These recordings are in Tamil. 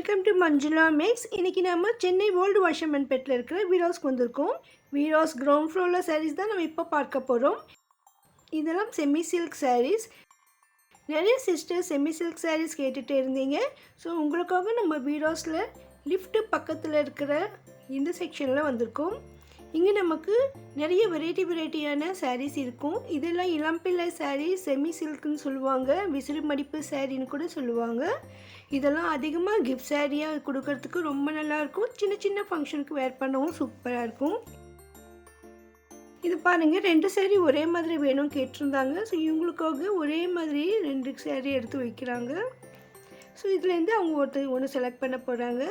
Welcome to Manjula maths. இன்றைக்கி நம்ம சென்னை ஓல்டு வாஷர்மன்பேட்டில் இருக்கிற வீராஸ்க்கு வந்திருக்கோம். வீராஸ் கிரவுண்ட் ஃப்ளோரில் சாரீஸ் தான் நம்ம இப்போ பார்க்க போகிறோம். இதெல்லாம் செமி சில்க் சாரீஸ். நிறைய சிஸ்டர்ஸ் செமி சில்க் சாரீஸ் கேட்டுகிட்டே இருந்தீங்க. ஸோ உங்களுக்காக நம்ம வீராஸில் லிஃப்ட்டு பக்கத்தில் இருக்கிற இந்த செக்ஷனில் வந்திருக்கோம். இங்கே நமக்கு நிறைய வெரைட்டியான சாரீஸ் இருக்கும். இதெல்லாம் இளம்பிள்ளை சாரீ, செமி சில்க்குன்னு சொல்லுவாங்க, விசிறி மடிப்பு சாரின்னு கூட சொல்லுவாங்க. இதெல்லாம் அதிகமாக கிஃப்ட் சாரியாக கொடுக்கறதுக்கு ரொம்ப நல்லாயிருக்கும். சின்ன சின்ன ஃபங்க்ஷனுக்கு வேர் பண்ணவும் சூப்பராக இருக்கும். இது பாருங்கள், 2 சாரீ ஒரே மாதிரி வேணும் கேட்டிருந்தாங்க. ஸோ இவங்களுக்காக ஒரே மாதிரி 2 சாரீ எடுத்து வைக்கிறாங்க. ஸோ இதுலேருந்து அவங்க ஒன்று செலக்ட் பண்ண போகிறாங்க.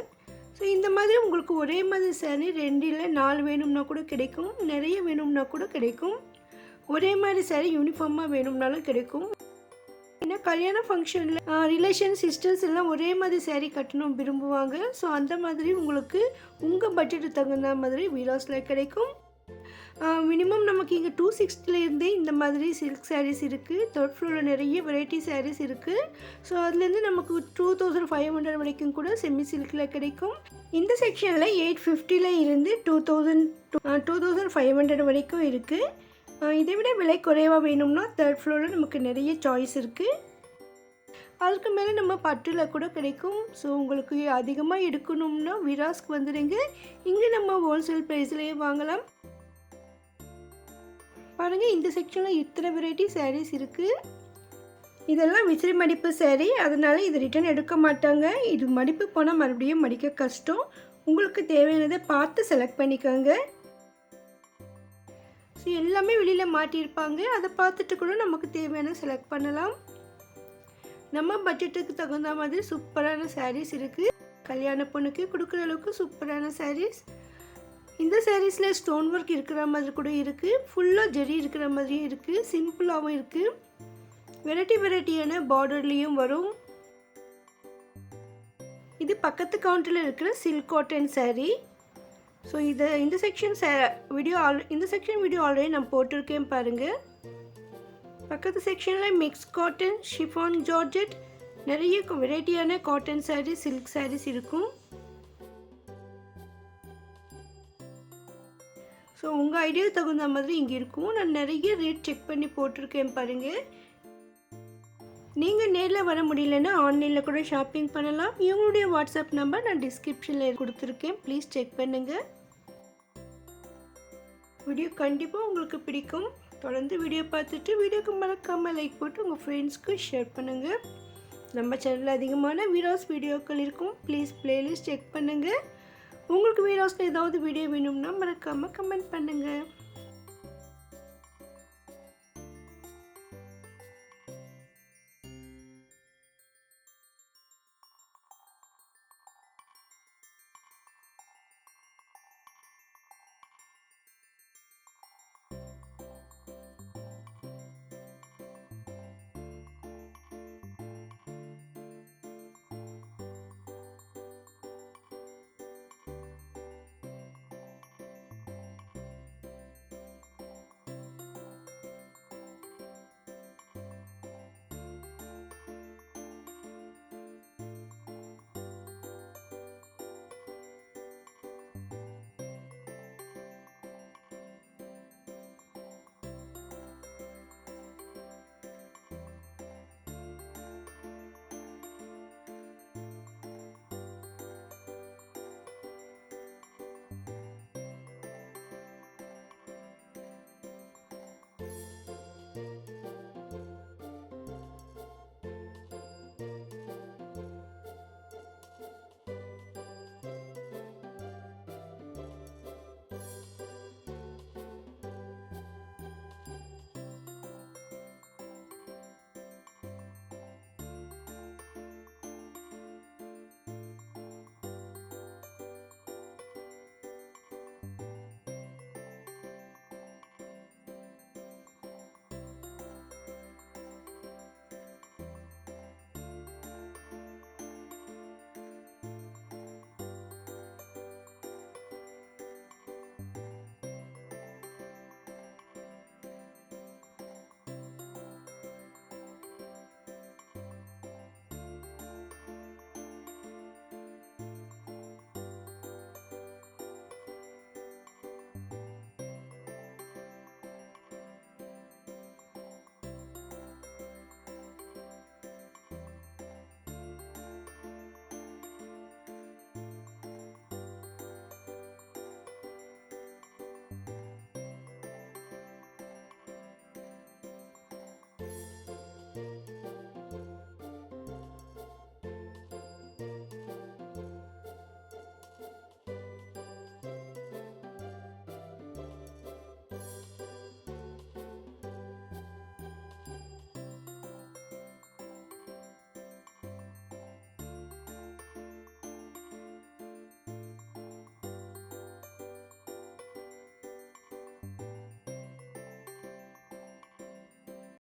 ஸோ இந்த மாதிரி உங்களுக்கு ஒரே மாதிரி சாரீ 2 இல்லை 4 வேணும்னா கூட கிடைக்கும், நிறைய வேணும்னா கூட கிடைக்கும். ஒரே மாதிரி சாரீ யூனிஃபார்மாக வேணும்னாலும் கிடைக்கும். ஏன்னா கல்யாண ஃபங்க்ஷனில் ரிலேஷன் சிஸ்டர்ஸ் எல்லாம் ஒரே மாதிரி சாரீ கட்டணும் விரும்புவாங்க. ஸோ அந்த மாதிரி உங்களுக்கு உங்கள் பட்ஜெட்டுக்கு தகுந்த மாதிரி வீராஸில் கிடைக்கும். மினிமம் நமக்கு இங்கே 260 இந்த மாதிரி சில்க் சாரீஸ் இருக்குது. 3rd ஃப்ளோரில் நிறைய வெரைட்டி சாரீஸ் இருக்குது. ஸோ அதுலேருந்து நமக்கு 2500 வரைக்கும் கூட செமி சில்கில் கிடைக்கும். இந்த செக்ஷனில் 850 இருந்து 2500 வரைக்கும் இருக்குது. இதை விட விலை குறைவாக வேணும்னா 3rd ஃப்ளோரில் நமக்கு நிறைய சாய்ஸ் இருக்குது. அதுக்கு மேலே நம்ம பட்டில் கூட கிடைக்கும். ஸோ உங்களுக்கு அதிகமாக எடுக்கணும்னா வீராஸ்க்கு வந்துடுங்க. இங்கே நம்ம ஹோல்சேல் ப்ரைஸ்லேயே வாங்கலாம். பாருங்கள், இந்த செக்ஷனில் இத்தனை வெரைட்டி சாரீஸ் இருக்குது. இதெல்லாம் விசிறி மடிப்பு சாரீ, அதனால் இது ரிட்டன் எடுக்க மாட்டாங்க. இது மடிப்பு போனால் மறுபடியும் மடிக்க கஷ்டம். உங்களுக்கு தேவையானதை பார்த்து செலக்ட் பண்ணிக்கோங்க. ஸோ எல்லாமே வெளியில் மாட்டியிருப்பாங்க, அதை பார்த்துட்டு கூட நமக்கு தேவையான செலக்ட் பண்ணலாம். நம்ம பட்ஜெட்டுக்கு தகுந்த மாதிரி சூப்பரான சாரீஸ் இருக்குது. கல்யாண பொண்ணுக்கு கொடுக்குற அளவுக்கு சூப்பரான சாரீஸ். இந்த சாரீஸில் ஸ்டோன் ஒர்க் இருக்கிற மாதிரி கூட இருக்குது, ஃபுல்லாக ஜெரி இருக்கிற மாதிரியும் இருக்குது, சிம்பிளாகவும் இருக்குது. வெரைட்டியான பார்டர்லேயும் வரும். இது பக்கத்து கவுண்டரில் இருக்கிற சில்க் காட்டன் சாரீ. ஸோ இந்த செக்ஷன் வீடியோ ஆல்ரெடி நான் போட்டிருக்கேன் பாருங்கள். பக்கத்து செக்ஷனில் மிக்ஸ் காட்டன், ஷிஃபான், ஜார்ஜெட், நிறைய வெரைட்டியான காட்டன் சாரீ, சில்க் சாரீஸ் இருக்கும். ஸோ உங்கள் ஐடியாவுக்கு தகுந்த மாதிரி இங்கே இருக்கும். நான் நிறைய ரேட் செக் பண்ணி போட்டிருக்கேன் பாருங்கள். நீங்கள் நேரில் வர முடியலன்னா ஆன்லைனில் கூட ஷாப்பிங் பண்ணலாம். இவங்களுடைய வாட்ஸ்அப் நம்பர் நான் டிஸ்கிரிப்ஷனில் கொடுத்துருக்கேன், ப்ளீஸ் செக் பண்ணுங்கள். வீடியோ கண்டிப்பாக உங்களுக்கு பிடிக்கும். தொடர்ந்து வீடியோ பார்த்துட்டு வீடியோக்கு மறக்காமல் லைக் போட்டு உங்கள் ஃப்ரெண்ட்ஸ்க்கு ஷேர் பண்ணுங்கள். நம்ம சேனலில் அதிகமான வீராஸ் வீடியோக்கள் இருக்கும், ப்ளீஸ் ப்ளேலிஸ்ட் செக் பண்ணுங்கள். உங்களுக்கு வீராஸில் ஏதாவது வீடியோ வேணும்னா மறக்காமல் கமெண்ட் பண்ணுங்கள்.